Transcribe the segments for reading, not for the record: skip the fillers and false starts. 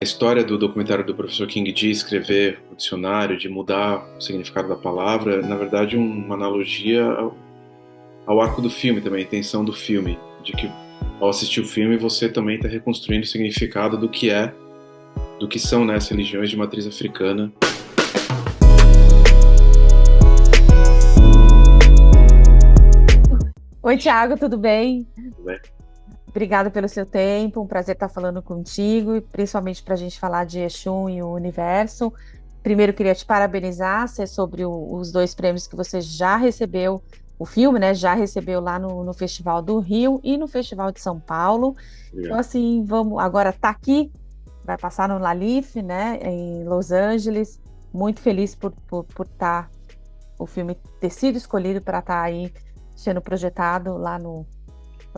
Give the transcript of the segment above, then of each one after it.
A história do documentário do professor King de escrever o dicionário, de mudar o significado da palavra, é, na verdade, uma analogia ao arco do filme também, a intenção do filme, de que ao assistir o filme você também está reconstruindo o significado do que são, né, as religiões de matriz africana. Oi, Thiago, tudo bem? Né? Obrigada pelo seu tempo, um prazer estar falando contigo, e principalmente para a gente falar de Exum e o universo. Primeiro, queria te parabenizar sobre os dois prêmios que você já recebeu, o filme, né? Já recebeu lá no Festival do Rio e no Festival de São Paulo. Então, Obrigado. assim, vamos agora tá aqui, vai passar no Lalif, né? Em Los Angeles. Muito feliz por o filme ter sido escolhido para estar aí sendo projetado lá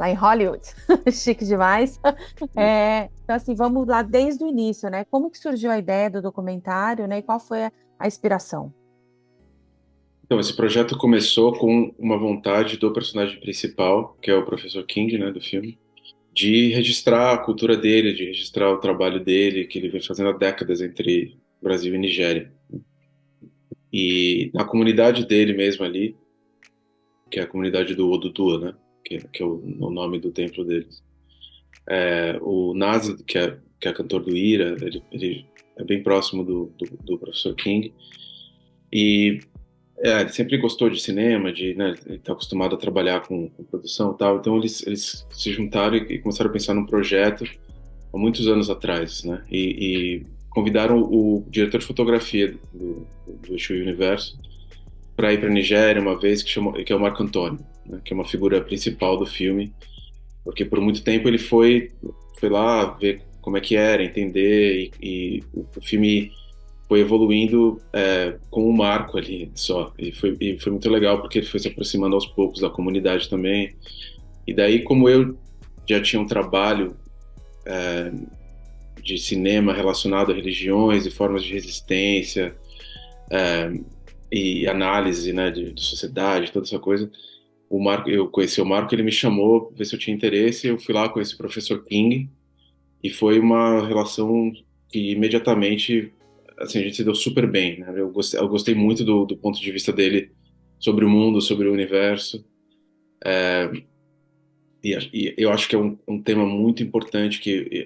em Hollywood. Chique demais. Então, assim, vamos lá desde o início, né? Como que surgiu a ideia do documentário, né? E qual foi a inspiração? Então, esse projeto começou com uma vontade do personagem principal, que é o professor King, né, do filme, de registrar a cultura dele, de registrar o trabalho dele, que ele vem fazendo há décadas entre Brasil e Nigéria. E na comunidade dele mesmo ali, que é a comunidade do Oduduwa, né? Que é o nome do templo deles. O Nazi, que é cantor do Ira, ele é bem próximo do professor King. E ele sempre gostou de cinema, né, ele está acostumado a trabalhar com produção e tal. Então eles se juntaram e começaram a pensar num projeto há muitos anos atrás, né? E convidaram o diretor de fotografia do Exu Universo para ir para Nigéria uma vez, que é o Marco Antônio, né, que é uma figura principal do filme, porque por muito tempo ele foi lá ver como é que era, entender, e o filme foi evoluindo com o Marco ali só, e foi muito legal porque ele foi se aproximando aos poucos da comunidade também, e daí como eu já tinha um trabalho de cinema relacionado a religiões e formas de resistência, e análise, né, de sociedade, toda essa coisa. Eu conheci o Marco, ele me chamou, ver se eu tinha interesse, eu fui lá com esse professor King e foi uma relação que imediatamente, assim, a gente se deu super bem, né? Eu gostei muito do ponto de vista dele sobre o mundo, sobre o universo, e eu acho que é um tema muito importante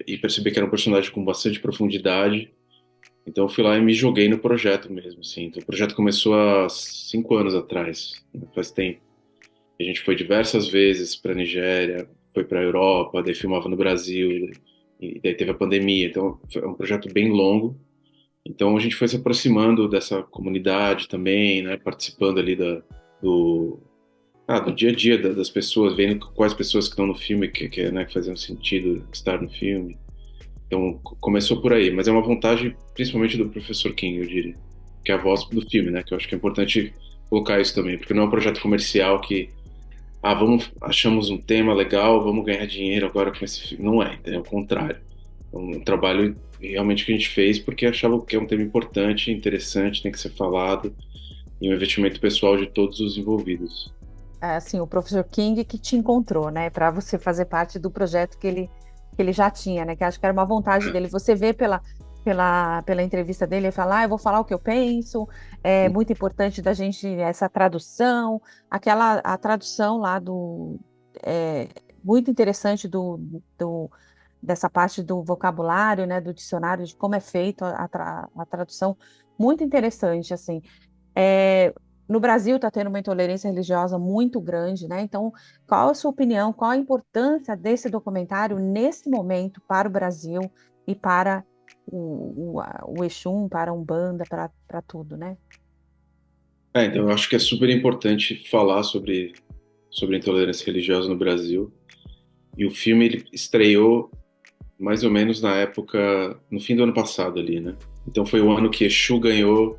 e percebi que era um personagem com bastante profundidade. Então eu fui lá e me joguei no projeto mesmo, assim. Então, o projeto começou há 5 anos atrás, né? Faz tempo. A gente foi diversas vezes para a Nigéria, foi para a Europa, daí filmava no Brasil, e daí teve a pandemia. Então foi um projeto bem longo. Então a gente foi se aproximando dessa comunidade também, né? Participando ali do, do dia a dia das pessoas, vendo quais pessoas que estão no filme né, que faziam sentido estar no filme. Então começou por aí, mas é uma vontade principalmente do professor King, eu diria, que é a voz do filme, né? Que eu acho que é importante colocar isso também, porque não é um projeto comercial que achamos um tema legal, vamos ganhar dinheiro agora com esse filme. Não é, entendeu? É o contrário. É um trabalho realmente que a gente fez porque achava que é um tema importante, interessante, tem que ser falado, e um investimento pessoal de todos os envolvidos. Assim, o professor King que te encontrou, né? Para você fazer parte do projeto que ele já tinha, né? Que acho que era uma vontade dele. Você vê pela entrevista dele, ele fala, eu vou falar o que eu penso, é muito importante da gente essa tradução, a tradução lá é, muito interessante dessa parte do vocabulário, né, do dicionário, de como é feito a tradução, muito interessante, assim. É, no Brasil está tendo uma intolerância religiosa muito grande, né? Então, qual a sua opinião, qual a importância desse documentário nesse momento para o Brasil e para o Exum, para a Umbanda, para tudo, né? Então eu acho que é super importante falar sobre a intolerância religiosa no Brasil. E o filme ele estreou mais ou menos na época, no fim do ano passado ali, né? Então foi o ano que Exu ganhou,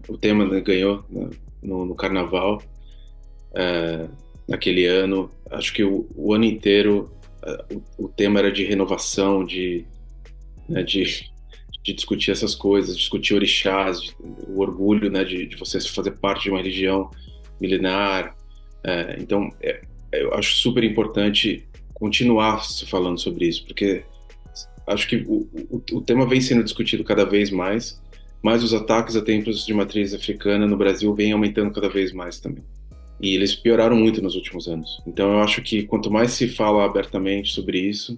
o tema, né, ganhou, né, no Carnaval, naquele ano. Acho que o ano inteiro o tema era de renovação, né, de discutir essas coisas, discutir orixás, o orgulho, né, de você fazer parte de uma religião milenar. Então, eu acho super importante continuar se falando sobre isso, porque acho que o tema vem sendo discutido cada vez mais, mas os ataques a templos de matriz africana no Brasil vêm aumentando cada vez mais também. E eles pioraram muito nos últimos anos. Então eu acho que quanto mais se fala abertamente sobre isso,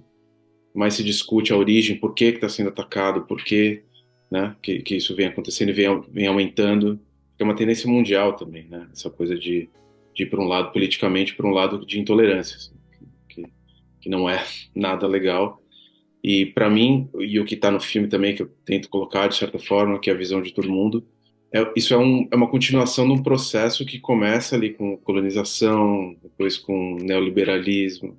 mais se discute a origem, por que está sendo atacado, por que, né, que isso vem acontecendo e vem aumentando. É uma tendência mundial também, né? Essa coisa de ir para um lado politicamente, para um lado de intolerância, assim, que, que não é nada legal. E para mim, e o que está no filme também, que eu tento colocar de certa forma, que é a visão de todo mundo, isso é uma continuação de um processo que começa ali com colonização, depois com neoliberalismo,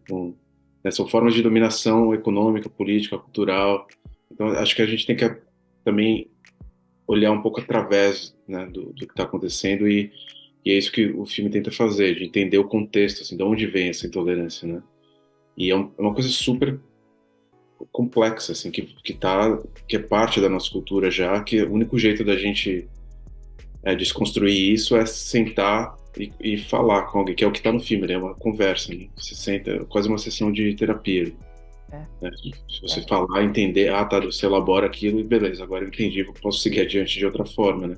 né, são formas de dominação econômica, política, cultural. Então, acho que a gente tem que também olhar um pouco através, né, do que está acontecendo e é isso que o filme tenta fazer, de entender o contexto, assim, de onde vem essa intolerância, né? E é uma coisa super complexa, assim, que é parte da nossa cultura já, que o único jeito da gente desconstruir isso é sentar e falar com alguém, que é o que está no filme, né? É uma conversa, né? Você senta, é quase uma sessão de terapia, É, né? Se você é. falar, entender, tá, você elabora aquilo e beleza, agora eu entendi, posso seguir adiante de outra forma, né?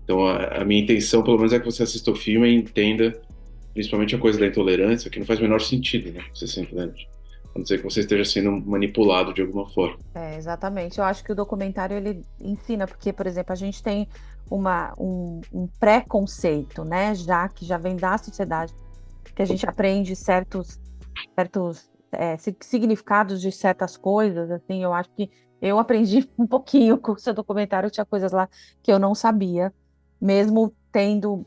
Então a minha intenção, pelo menos, é que você assista o filme e entenda, principalmente a coisa da intolerância, que não faz o menor sentido, né? Você sempre, né? A não ser que você esteja sendo manipulado de alguma forma. Exatamente. Eu acho que o documentário ele ensina, porque, por exemplo, a gente tem um preconceito, né? Já que já vem da sociedade, que a gente aprende certos significados de certas coisas, assim, eu acho que eu aprendi um pouquinho com o seu documentário, tinha coisas lá que eu não sabia, mesmo tendo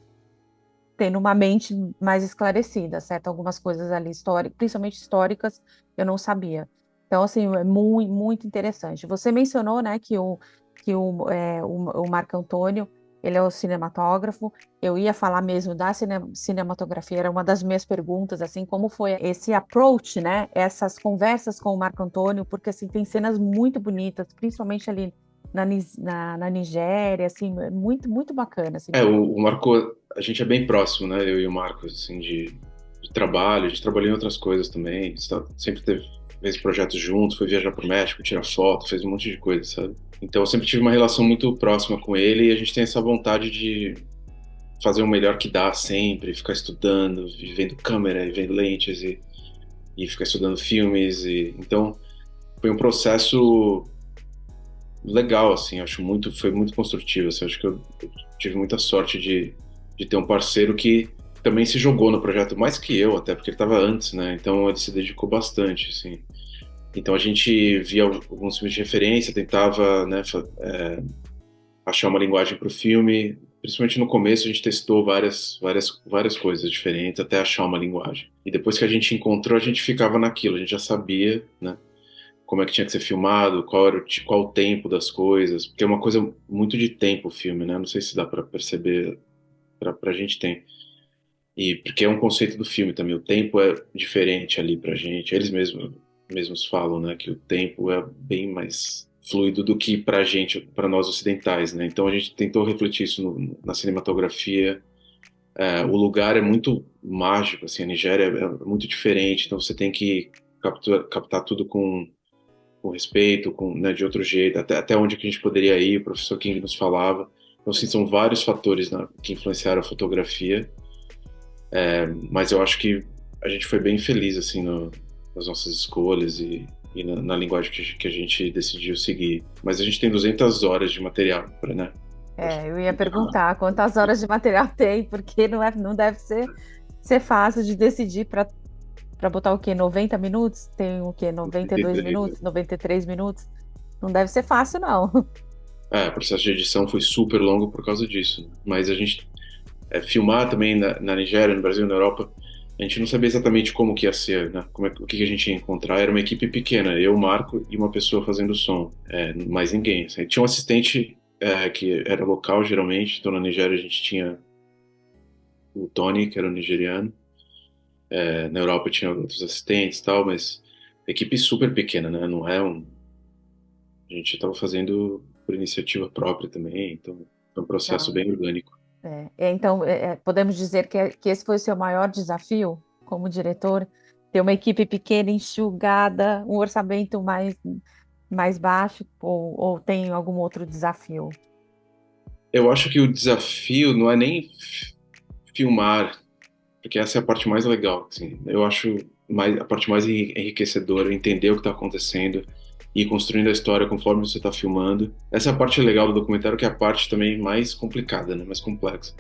uma mente mais esclarecida, certo? Algumas coisas ali históricas, principalmente históricas, eu não sabia. Então, assim, é muito, muito interessante. Você mencionou, né, o Marco Antônio, ele é o cinematógrafo. Eu ia falar mesmo da cinematografia, era uma das minhas perguntas, assim, como foi esse approach, né, essas conversas com o Marco Antônio, porque, assim, tem cenas muito bonitas, principalmente ali na Nigéria, assim, é muito, muito bacana, assim. O Marco, a gente é bem próximo, né? Eu e o Marco, assim, de trabalho, a gente trabalhou em outras coisas também, sempre fez projetos juntos, foi viajar pro México, tirar foto, fez um monte de coisa, sabe? Então eu sempre tive uma relação muito próxima com ele e a gente tem essa vontade de fazer o melhor que dá sempre, ficar estudando, e vendo câmera e vendo lentes e ficar estudando filmes então foi um processo legal, assim, foi muito construtivo, assim, acho que eu tive muita sorte de ter um parceiro que também se jogou no projeto, mais que eu, até porque ele estava antes, né, então ele se dedicou bastante, assim. Então a gente via alguns filmes de referência, tentava, né, achar uma linguagem para o filme, principalmente no começo a gente testou várias coisas diferentes até achar uma linguagem. E depois que a gente encontrou, a gente ficava naquilo, a gente já sabia, né, como é que tinha que ser filmado, qual o tempo das coisas, porque é uma coisa muito de tempo o filme, né? Não sei se dá para perceber, pra gente tem. E porque é um conceito do filme também, o tempo é diferente ali pra gente. Eles mesmos falam, né, que o tempo é bem mais fluido do que pra gente, pra nós ocidentais, né? Então a gente tentou refletir isso na cinematografia. O lugar é muito mágico, assim, a Nigéria é muito diferente, então você tem que captar tudo com respeito, né, de outro jeito, até onde que a gente poderia ir, o professor King nos falava. Então, assim, são vários fatores, né, que influenciaram a fotografia, mas eu acho que a gente foi bem feliz, assim, nas nossas escolhas e na linguagem que a gente decidiu seguir. Mas a gente tem 200 horas de material, né? Eu ia perguntar quantas horas de material tem, porque não deve ser fácil de decidir para botar o quê? 90 minutos? Tem o quê? 92 83, né? minutos? 93 minutos? Não deve ser fácil, não. O processo de edição foi super longo por causa disso, né? Mas a gente filmar também na Nigéria, no Brasil, na Europa, a gente não sabia exatamente como que ia ser, né? O que a gente ia encontrar. Era uma equipe pequena, eu, Marco e uma pessoa fazendo som, mais ninguém. Assim. Tinha um assistente que era local, geralmente, então na Nigéria a gente tinha o Tony, que era um nigeriano, na Europa tinha outros assistentes e tal, mas equipe super pequena, né? Não é um... A gente estava fazendo por iniciativa própria também, então é um processo Não. bem orgânico. Então, podemos dizer que esse foi o seu maior desafio como diretor, ter uma equipe pequena, enxugada, um orçamento mais baixo ou tem algum outro desafio? Eu acho que o desafio não é nem filmar, porque essa é a parte mais legal, assim. Eu acho a parte mais enriquecedora, entender o que está acontecendo e ir construindo a história conforme você está filmando. Essa é a parte legal do documentário, que é a parte também mais complicada, né? Mais complexa.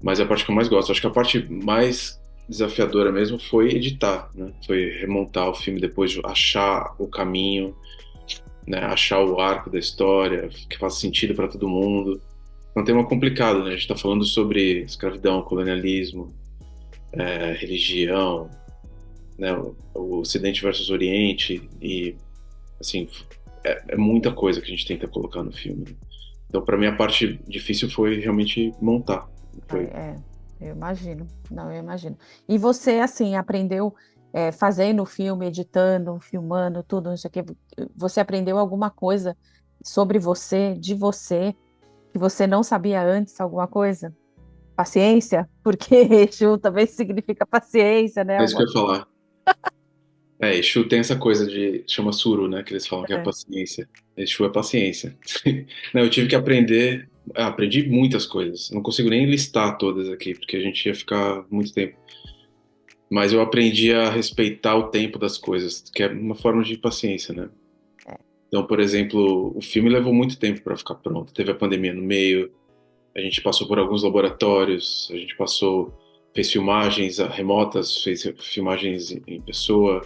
Mas é a parte que eu mais gosto. Acho que a parte mais desafiadora mesmo foi editar, né? Foi remontar o filme depois de achar o caminho, né? Achar o arco da história que faz sentido para todo mundo. É um tema complicado, né? A gente está falando sobre escravidão, colonialismo, religião, né? O Ocidente versus Oriente e assim é muita coisa que a gente tenta colocar no filme. Então, para mim, a parte difícil foi realmente montar. Ai, Foi. eu imagino. Não, eu imagino. E você, assim, aprendeu fazendo o filme, editando, filmando, tudo, não sei o quê. Você aprendeu alguma coisa sobre você, de você, que você não sabia antes, alguma coisa? Paciência? Porque Exu também significa paciência, né? É isso que eu ia falar. Exu tem essa coisa de, chama suru, né, que eles falam que é É, paciência. Exu é paciência. Não, eu tive que aprender, aprendi muitas coisas. Não consigo nem listar todas aqui, porque a gente ia ficar muito tempo. Mas eu aprendi a respeitar o tempo das coisas, que é uma forma de paciência, né? é, Então, por exemplo, o filme levou muito tempo para ficar pronto. Teve a pandemia no meio, a gente passou por alguns laboratórios, a gente fez filmagens remotas, fez filmagens em pessoa.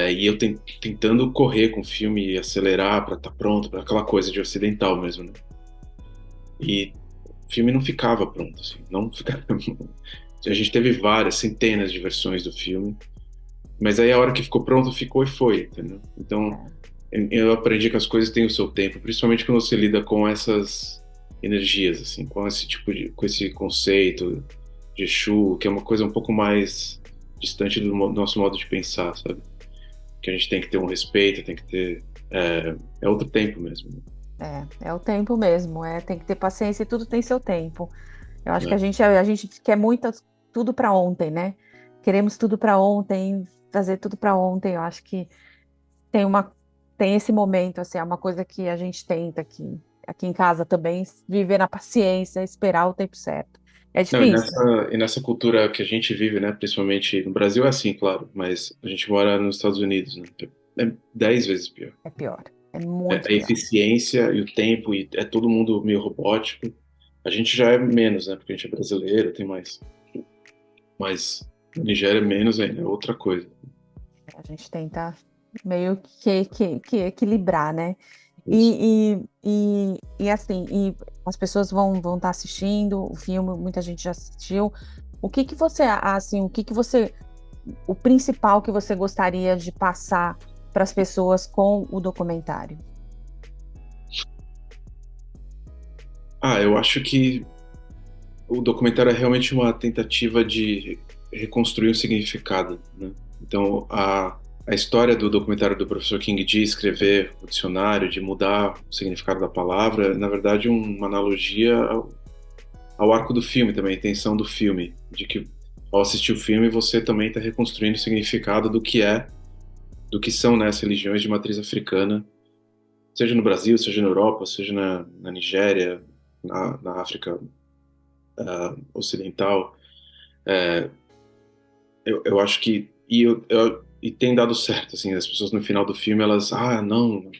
E eu tentando correr com o filme e acelerar para estar pronto, para aquela coisa de ocidental mesmo, né? E o filme não ficava pronto, assim, não ficava. A gente teve várias, centenas de versões do filme, mas aí a hora que ficou pronto, ficou e foi, entendeu? Então é. eu aprendi que as coisas têm o seu tempo, principalmente quando você lida com essas energias, assim, com esse tipo com esse conceito de Exu, que é uma coisa um pouco mais distante do nosso modo de pensar, sabe? Que a gente tem que ter um respeito, tem que ter. É outro tempo mesmo. É o tempo mesmo, tem que ter paciência e tudo tem seu tempo. Eu acho que Né? a gente quer muito tudo para ontem, né? Queremos tudo para ontem, fazer tudo para ontem. Eu acho que tem uma tem esse momento, assim, é uma coisa que a gente tenta aqui em casa também, viver na paciência, esperar o tempo certo. É Não, e difícil, nessa cultura que a gente vive, né, principalmente no Brasil é assim, claro, mas a gente mora nos Estados Unidos, né, é 10 vezes pior. é pior, é muito A pior. eficiência e o tempo, e é todo mundo meio robótico. A gente já é menos, né, porque a gente é brasileiro, tem mais. Mas na Nigéria é menos ainda, é outra coisa. A gente tenta meio que equilibrar, né? Isso. E assim, e as pessoas vão estar assistindo o filme, muita gente já assistiu. O que que você, assim, o principal que você gostaria de passar para as pessoas com o documentário? Eu acho que o documentário é realmente uma tentativa de reconstruir o significado, né? Então, a história do documentário do professor King de escrever o dicionário, de mudar o significado da palavra, é, na verdade, uma analogia ao arco do filme também, a intenção do filme, de que ao assistir o filme você também está reconstruindo o significado do que são, né, as religiões de matriz africana, seja no Brasil, seja na Europa, seja na Nigéria, na África Ocidental. Eu acho que e tem dado certo, assim, as pessoas no final do filme elas, não,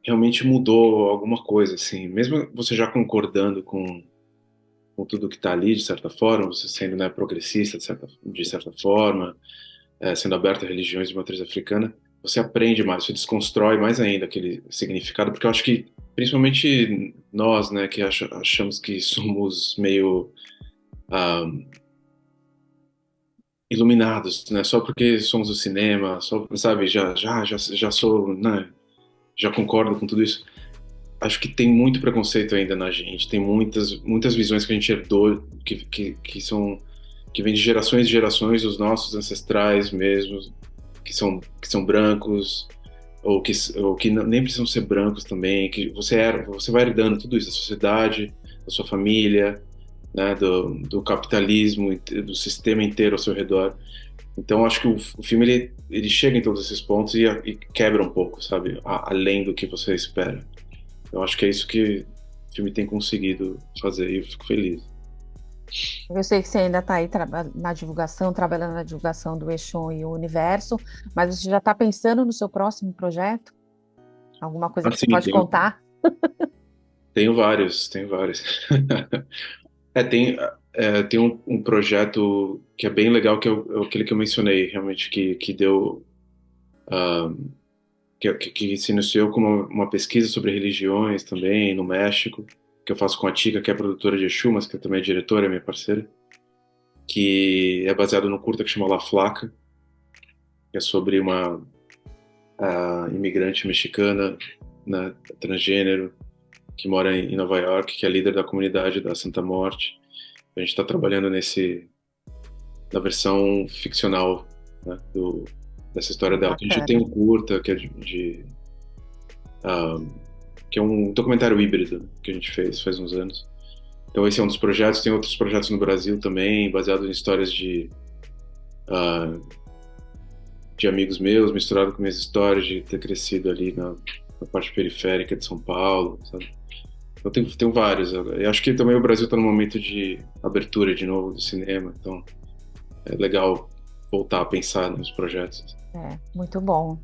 realmente mudou alguma coisa, assim, mesmo você já concordando com tudo que está ali de certa forma, você sendo, né, progressista de certa forma, sendo aberto a religiões de matriz africana, você aprende mais, você desconstrói mais ainda aquele significado, porque eu acho que principalmente nós, né, que achamos que somos meio ah, iluminados, né? Só porque somos do cinema, só, sabe, já sou, né? Já concordo com tudo isso. Acho que tem muito preconceito ainda na gente, tem muitas visões que a gente herdou que são que vêm de gerações e gerações dos nossos ancestrais mesmo, que são brancos ou que nem precisam ser brancos também, que você vai herdando tudo isso da sociedade, da sua família, né, do capitalismo, do sistema inteiro ao seu redor. Então acho que o filme ele chega em todos esses pontos e quebra um pouco, sabe? Além do que você espera. Eu acho que é isso que o filme tem conseguido fazer e eu fico feliz. Eu sei que você ainda está aí na divulgação, trabalhando na divulgação do Exum e o Universo, mas você já está pensando no seu próximo projeto? Alguma coisa que você Assim, pode contar? tenho vários, tenho vários. Tem, tem um projeto que é bem legal, que é aquele que eu mencionei, realmente, que deu, ah, que se iniciou como uma pesquisa sobre religiões também no México, que eu faço com a Tika, que é produtora de Exu, mas que também é diretora, é minha parceira, que é baseado no curta que chama La Flaca, que é sobre uma imigrante mexicana, né, transgênero, que mora em Nova York, que é líder da comunidade da Santa Morte. A gente está trabalhando na versão ficcional, né, dessa história dela. A gente já tem Bacana. um curta ah, que é um documentário híbrido, né, que a gente fez faz uns anos. Então esse é um dos projetos. Tem outros projetos no Brasil também, baseados em histórias ah, de amigos meus, misturado com minhas histórias de ter crescido ali na parte periférica de São Paulo, sabe? Eu tenho vários. Eu acho que também o Brasil está num momento de abertura de novo do cinema, então é legal voltar a pensar nos projetos. Muito bom,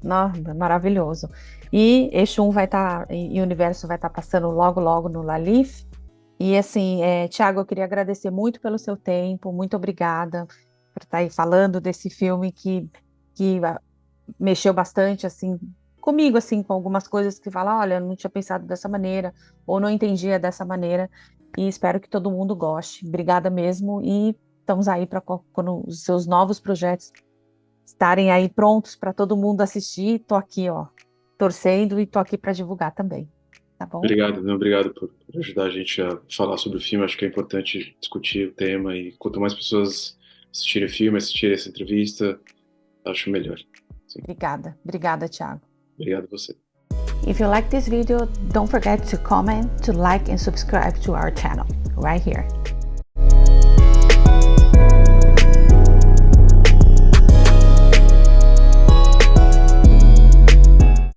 maravilhoso. E Exum vai estar, e o Universo vai estar passando logo, logo no Lalif. E assim, Thiago, eu queria agradecer muito pelo seu tempo, muito obrigada por estar aí falando desse filme que mexeu bastante, assim, comigo, assim, com algumas coisas que fala, olha, eu não tinha pensado dessa maneira, ou não entendia dessa maneira, e espero que todo mundo goste. Obrigada mesmo, e estamos aí para quando os seus novos projetos estarem aí prontos para todo mundo assistir, tô aqui, ó, torcendo e tô aqui para divulgar também, tá bom? Obrigado, né? Obrigado por ajudar a gente a falar sobre o filme. Acho que é importante discutir o tema e quanto mais pessoas assistirem o filme, assistirem essa entrevista, acho melhor. Sim. Obrigada, Thiago. Obrigado a você. If you like this video, don't forget to comment, to like and subscribe to our channel right here.